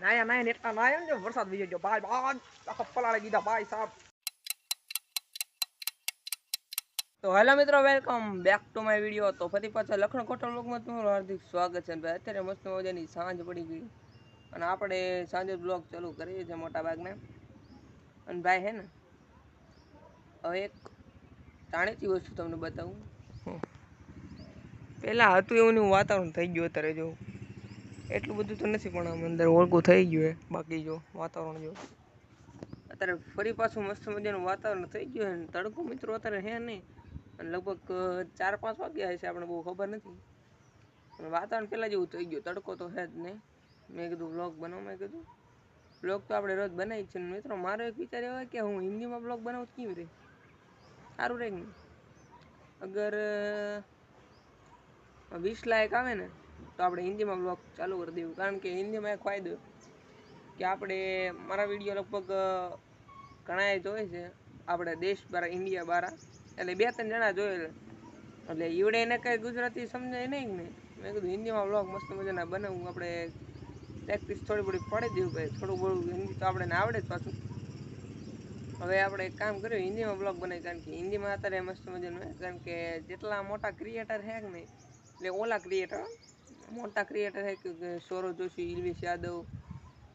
નાયા નાયા એટલા નાયા ને વરસાદ વી ગયો ભાઈ ભાઈ આખા પલાળી દીધા ભાઈ સાહેબ. તો હેલો મિત્રો, welcome back to my video. તો ફરી પાછા લખણ કોટલ બ્લોગમાં તમારું હાર્દિક સ્વાગત છે. ભાઈ અત્યારે મસ્ત મજાની સાંજ પડી ગઈ અને આપણે સાંજે બ્લોગ ચાલુ કરીએ છીએ મોટા ભાગના. અને ભાઈ હે ને હવે એક જાણીતી વસ્તુ તમને બતાવું. પહેલાં હતું એવું વાતાવરણ થઈ ગયું અત્યારે જો એટલું બધું તો નથી પણ આમ અંદર ઓળખું થઈ ગયું હે. બાકી જો વાતાવરણ જો અત્યારે ફરી પાછું મસ્ત મજાનું વાતાવરણ થઈ ગયું હે. તડકો મિત્રો અત્યારે હે નહીં અને લગભગ 4-5 વાગ્યા હશે, આપણે બહુ ખબર નથી. પણ વાતાવરણ પહેલાં જેવું થઈ ગયું, તડકો તો હે જ નહીં. મેં કીધું બ્લોગ બનાવો, મેં કીધું બ્લોગ તો આપણે રોજ બનાવી જ છે મિત્રો. મારો એક વિચાર એવો હોય કે હું હિન્દીમાં બ્લોગ બનાવું કેવી રીતે સારું રહે નહીં. અગર 20 લાયક આવે ને તો આપણે હિન્દીમાં બ્લોગ ચાલુ કરી દેવું. કારણ કે હિન્દીમાં એક ફાયદો કે આપણે મારા વિડીયો લગભગ ઘણા જોવે છે આપણે દેશ બહાર, ઇન્ડિયા બહાર, એટલે 2-3 જણા જોયેલા. એટલે ઈવડે એને કંઈ ગુજરાતી સમજાય નહીં ને. મેં કીધું હિન્દીમાં બ્લોગ મસ્ત મજાના બનાવવું, આપણે પ્રેક્ટિસ થોડી થોડી પડી દેવું ભાઈ. થોડું બહુ હિન્દી તો આપણે આવડે જ પાછું. હવે આપણે એક કામ કર્યું, હિન્દીમાં બ્લોગ બનાવી. કારણ કે હિન્દીમાં અત્યારે મસ્ત મજાનું હોય. કારણ કે જેટલા મોટા ક્રિએટર છે કે નહીં, એટલે ઓલા ક્રિએટર મોટા ક્રિએટર છે કે સૌરવ જોશી, ઇલ્વેશ યાદવ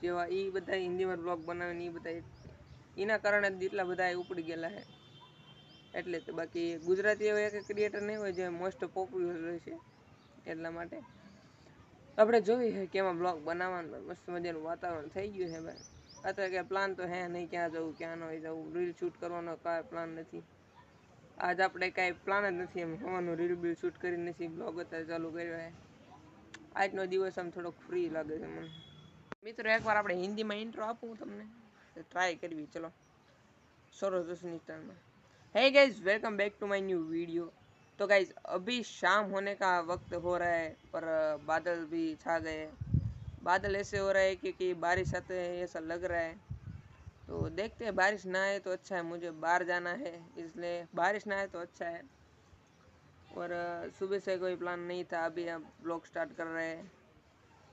જેવા, એ બધા હિન્દીમાં બ્લોગ બનાવે ને એ બધા એના કારણે જેટલા બધા ઉપડી ગયેલા છે. એટલે તો બાકી ગુજરાતી એવા એક ક્રિએટર નહીં હોય જે મોસ્ટ પોપ્યુલર હોય છે. એટલા માટે આપણે જોઈએ છે કેમાં બ્લોગ બનાવવાનું. મસ્ત મજાનું વાતાવરણ થઈ ગયું છે ભાઈ. અત્યારે ક્યાં પ્લાન તો હે નહીં, ક્યાં જવું ક્યાં ન જવું. રીલ શૂટ કરવાનો કાંઈ પ્લાન નથી. આજ આપણે કાંઈ પ્લાન જ નથી એમ હોવાનું. રીલ બીલ શૂટ કરી નથી, બ્લોગ અત્યારે ચાલુ કર્યો છે. આજનો દિવસ આમ થોડોક ફ્રી લાગે છે મને. મિત્રો એકવાર આપણે હિન્દીમાં ઇન્ટ્રો આપું તમને, ट्राई करवी. चलो सौरव जोशी स्टाइल में। Hey guys, welcome back to my new video. तो गाइस अभी शाम होने का वक्त हो रहा है पर बादल भी छा गए। बादल ऐसे हो रहा है कि बारिश आते हैं ऐसा लग रहा है। तो देखते हैं, बारिश ना आए तो अच्छा है, मुझे बाहर जाना है इसलिए बारिश ना आए तो अच्छा है। और सुबह से कोई प्लान नहीं था, अभी आप ब्लॉग स्टार्ट कर रहे हैं।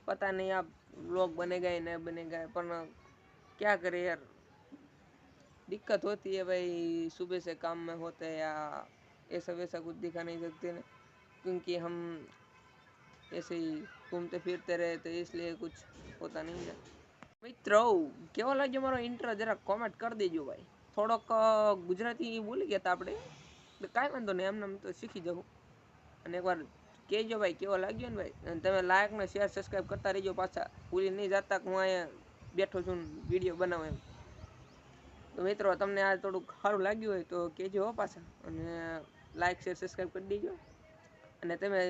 पता नहीं आप ब्लॉग बनेगा या नहीं बनेगा, पर क्या करें यार, दिक्कत होती है भाई। सुबह से काम में होते हैं या ऐसा वैसा कुछ दिखा नहीं सकते ना, क्योंकि हम ऐसे ही घूमते फिरते रहे तो इसलिए कुछ होता नहीं है। મિત્રો કેવો લાગ્યો મારો ઇન્ટ્રો જરા કોમેન્ટ કરી દેજો ભાઈ. થોડોક ગુજરાતી બોલી ગયા હતા આપણે, કાંઈ વાંધો નહીં, એમને તો શીખી જવું. અને એકવાર કહેજો ભાઈ કેવો લાગ્યો ને ભાઈ. અને તમે લાઈક ને શેર સબસ્ક્રાઈબ કરતા રહીજો પાછા. ભૂલી નહીં જતા કે હું અહીંયા બેઠો છું વિડીયો બનાવું એમ. તો મિત્રો તમને આ થોડુંક સારું લાગ્યું હોય તો કહેજો પાછા, અને લાઈક શેર સબસ્ક્રાઈબ કરી દેજો. અને તમે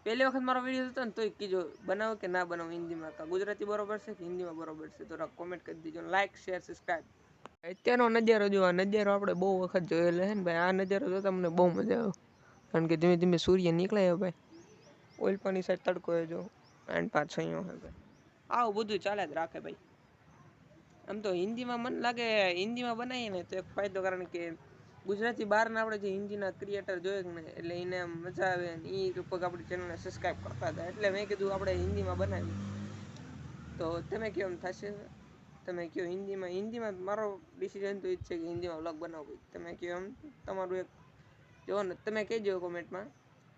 પહેલી વખત મારો વિડીયો જોતો ને તોય કીજો બનાવો કે ના બનાવો, હિન્દીમાં કા ગુજરાતી બરોબર છે કે હિન્દીમાં બરોબર છે, તો કોમેન્ટ કરી દેજો. Like share subscribe. અત્યારનો નજારો જો, આ નજારો આપણે બહુ વખત જોયેલો છે ને ભાઈ. આ નજારો જોતા તમને બહુ મજા આવે, કારણ કે ધીમે ધીમે સૂર્ય નીકળે છે ભાઈ. ઓઇલ પાણી સાઈડ તડકો છે જો, એન્ડ પાછો અહીંયા હોય ભાઈ. આવું બધું ચાલે જ રાખે ભાઈ. આમ તો હિન્દીમાં મને લાગે હિન્દીમાં બનાવીએ ને તો એક ફાયદો, કારણ કે ગુજરાતી બહારના આપણે જે હિન્દીના ક્રિએટર જોઈએ ને, એટલે એને મજા આવે ને એ લગભગ આપણી ચેનલને સબસ્ક્રાઈબ કરતા હતા. એટલે મેં કીધું આપણે હિન્દીમાં બનાવીએ. તો તમે કહો એમ થશે? તમે કહો હિન્દીમાં મારો ડિસિઝન તો એ જ છે કે હિન્દીમાં વ્લોગ બનાવો. તમે કહો એમ, તમારું એક જો ને તમે કહેજો કોમેન્ટમાં.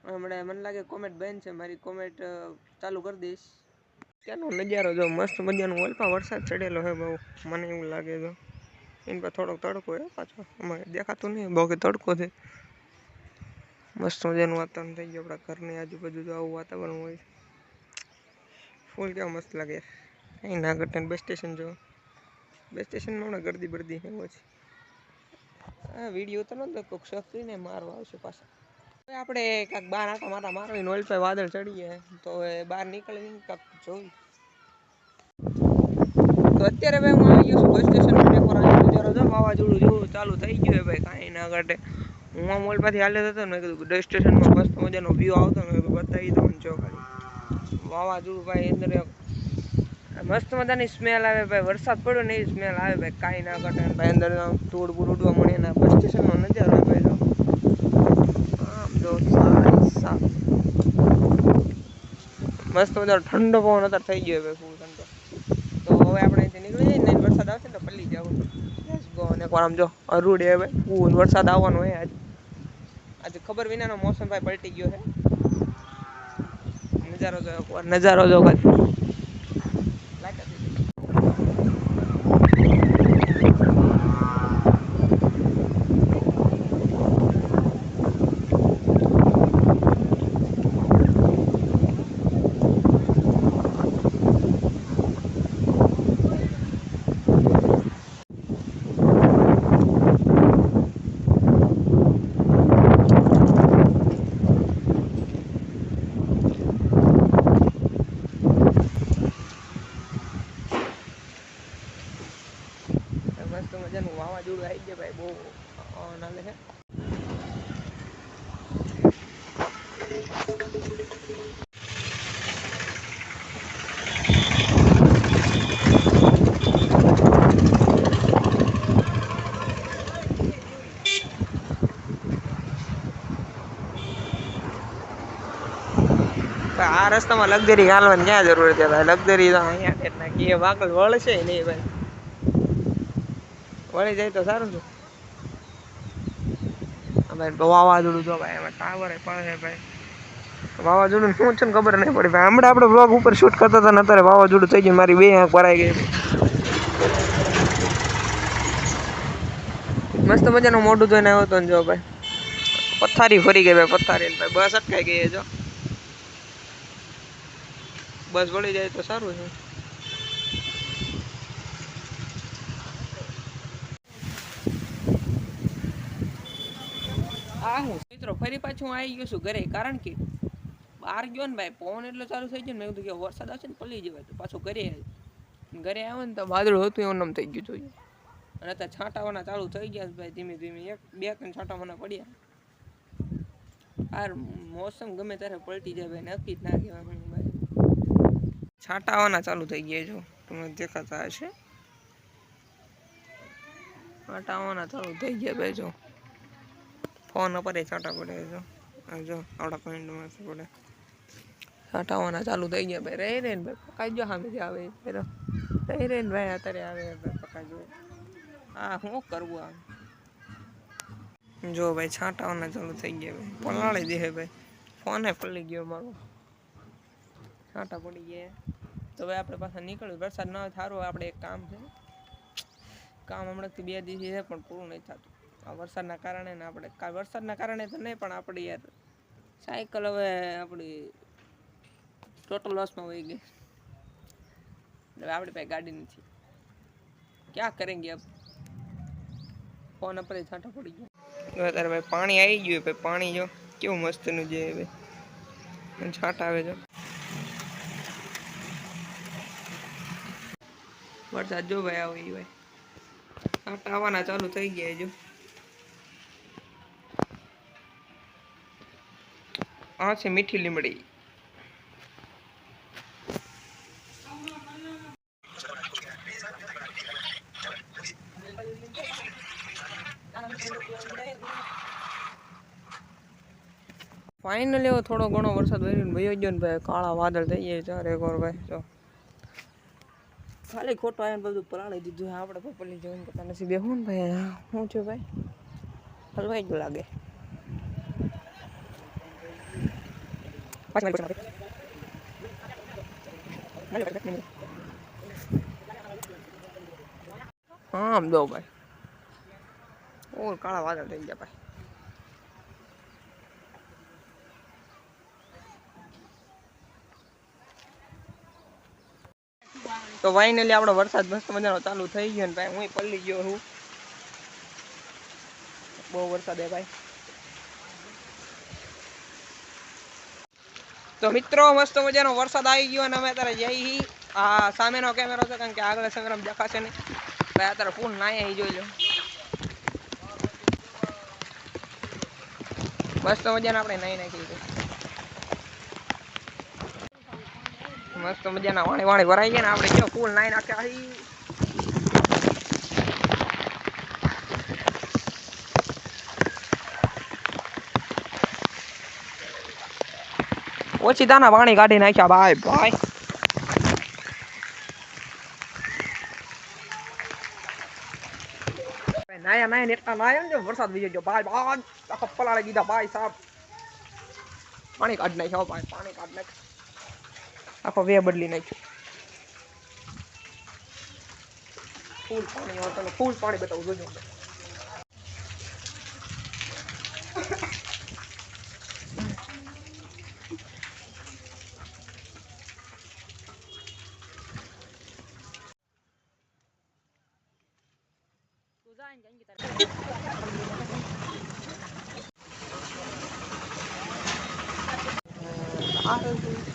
હમણાં મને લાગે કોમેન્ટ બેન છે, મારી કોમેન્ટ ચાલુ કરી દઈશ. ત્યાંનો નજારો જો મસ્ત મજાનો. ઓલપા વરસાદ ચડેલો હે બહુ, મને એવું લાગે છે. એની પર થોડોક તડકો હે પાછો, અમારે દેખાતું નહીં બહુ કે તડકો છે. મસ્ત મજાનું વાતાવરણ થઈ ગયું. આપણા ઘરની આજુબાજુ તો આવું વાતાવરણ હોય, ફૂલ કેવા મસ્ત લાગે. અહીં નાગરટેન બસ સ્ટેશન જો, બસ સ્ટેશનમાં હમણાં ગરદી બરદી એવું છે. હા વિડીયો તો નતો કોઈક શોખીને મારવા આવશે પાછા. હવે આપણે કાંઈક બહાર આટા માટા મારવીને ઓલ પર વાદળ ચડી ગયા, તો હવે બહાર નીકળીને કાંઈક જોઈ. તો અત્યારે ભાઈ હું આવી ગયો છું બસ સ્ટેશન પર. એકવાર નજારો જો, વાવાઝોડું જેવું ચાલુ થઈ ગયું ભાઈ, કાંઈ ના ઘટે. હું આ મોલ માંથી હાલે હતો ને, કીધું બસ સ્ટેશનમાં મસ્ત મજાનો વ્યૂ આવતો ને, બતાવી દઉં ને જો ખાલી. વાવાઝોડું ભાઈ, અંદર મસ્ત મજાની સ્મેલ આવે ભાઈ. વરસાદ પડ્યો ને એ સ્મેલ આવે ભાઈ, કાંઈ ના ઘટે ભાઈ. અંદર ધૂળ બૂળ ઉડવા મળે ને બસ સ્ટેશનનો નજારો ભાઈ જો. આમ જો સાફ મસ્ત મજાનો ઠંડો પવન અત્યારે થઈ ગયો ભાઈ, ફૂલ ઠંડો. હવે આપણે અહીંથી નીકળી જઈએ ને વરસાદ આવશે ને તો પલ્લી જાવ. Let's go. અને એકવાર આમ જો અરૂડે હવે ફૂલ વરસાદ આવવાનો હોય આજે ખબર વિનાનો મોસમ ભાઈ પલટી ગયો છે. નજારો જો એકવાર નજારો જો ભાઈ. મસ્ત મજાનું વાવાઝોડું આવી ગયા ભાઈ, બહુ નાલે છે. આ રસ્તામાં લક્ઝરી હાલવાની ક્યાં જરૂર છે ભાઈ? લક્ઝરી તો અહીંયા કેટલા કે વાકલ વળશે નહીં ભાઈ, વળી જાય તો સારું છે. ભાઈ વાવાઝોડું જો ભાઈ, એમાં ટાવર પડે ભાઈ. વાવાઝોડું શું છે ને ખબર નહીં પડી ભાઈ. હમણાં આપણે બ્લોગ ઉપર શૂટ કરતા હતા ને અત્યારે વાવાઝોડું થઈ ગયું, મારી બે આંખ ભરાઈ ગઈ. મસ્ત મજાનું મોઢું ધોઈને આવ્યો હતો ને જો ભાઈ, પથારી ફરી ગઈ ભાઈ, પથારી ભાઈ. બસ અટકાઈ ગઈ જો, બસ વળી જાય તો સારું છે. હા હું મિત્રો ફરી પાછું આવી ગયો છું ઘરે, કારણ કે બહાર ગયો ને ભાઈ પવન એટલો ચાલુ થઈ ગયો ને, મેં કીધું કે વરસાદ આવશે ને પલળી જવાય, તો પાછું ઘરે આવ્યો ને તો વાદળું હતું એવું નામ થઈ ગયું હતું. અને અત્યારે છાંટાવાના ચાલુ થઈ ગયા ભાઈ, ધીમે ધીમે એક બે ત્રણ છાંટા મને પડ્યા. આ મોસમ ગમે ત્યારે પલટી જાય ભાઈ, નક્કી જ ના કહેવાય ભાઈ. છાંટાવાના ચાલુ થઈ ગયા જો તમને દેખાતા હશે, છાંટાવાના ચાલુ થઈ ગયા ભાઈ. જો ફોન ઉપર છાંટા પડે જો, જો આપણા પોઈન્ટમાં પડે, છાંટાવાના ચાલુ થઈ ગયા ભાઈ. રહી રહે ને ભાઈ પકાઈ જો સામેથી આવે, રહી રહે ને ભાઈ અત્યારે આવે ભાઈ પકાઈ જો. હા શું કરવું આમ જો ભાઈ, છાંટાવાના ચાલુ થઈ ગયા ભાઈ, પલાળી દે ભાઈ. ફોને પલળી ગયો મારો, છાંટા પડી ગયા. તો ભાઈ આપણે પાછા નીકળ્યું, વરસાદ ન સારું. આપણે એક કામ છે, કામ હમણાંથી 2 દિવસ છે પણ પૂરું નહીં થતું આ વરસાદના કારણે. ને આપણે વરસાદના કારણે તો નહીં, પણ આપણી યાર સાયકલ હવે આપણી ટોટલ લોસમાં વહી ગઈ. હવે આપણી પાસે ગાડી નથી, ક્યાં કરેંગે અબ? ફોન ઉપર છાંટા પડી ગયા. અત્યારે ભાઈ પાણી આવી ગયું ભાઈ, પાણી જો કેવું મસ્તનું છે ભાઈ, છાંટા આવે જો. વરસાદ જો ભાઈ આવે ભાઈ, છાંટા આવવાના ચાલુ થઈ ગયા જો. આ છે મીઠી લીમડી. ફાઇનલી હવે થોડો ઘણો વરસાદ વહીને વયો ગયો ને ભાઈ, કાળા વાદળ થઈ જાય ચારે કોર ભાઈ. જો ખાલી ખોટો આવીને બધું પલાળી દીધું. આપણે તો પલી જવાનું કરતા નથી બેહું ને ભાઈ. શું છે ભાઈ, હલવાઈ ગયું લાગે. હા આમ દો ભાઈ, ઓર કાળા વાદળ થઈ ગયા ભાઈ. તો ફાઇનલી આપણો વરસાદ મસ્ત મજાનો ચાલુ થઈ ગયો ને ભાઈ, હું પલ્લી ગયો છું. બહુ વરસાદ હે ભાઈ. તો મિત્રો મસ્ત મજાનો વરસાદ આવી ગયો અને અમે અત્યારે જઈ. આ સામેનો કેમેરો છે, કારણ કે આગળ કેમેરામાં દેખાશે નહીં ભાઈ. અત્યારે ફૂલ નાય જોઈ લો, મસ્ત મજાના આપણે નાઈ નાખી. મસ્ત મજાના વાણી વાણી ભરાઈ ગયા ને આપણે કેવો ફૂલ નાઈ નાખ્યા. ઓછી દાના પાણી કાઢી નાખ્યા ભાઈ ભાઈ. નાયા નાયા ને એટલા નાયા ને વરસાદ વીજે ગયો ભાઈ ભાઈ આખો પલાળી દીધા ભાઈ સાહેબ પાણી કાઢ નાખ્યો ભાઈ પાણી કાઢ નાખ આખો વે બદલી નાખ્યો ફૂલ પાણી હોય તને ફૂલ પાણી બતાવું જોજો આ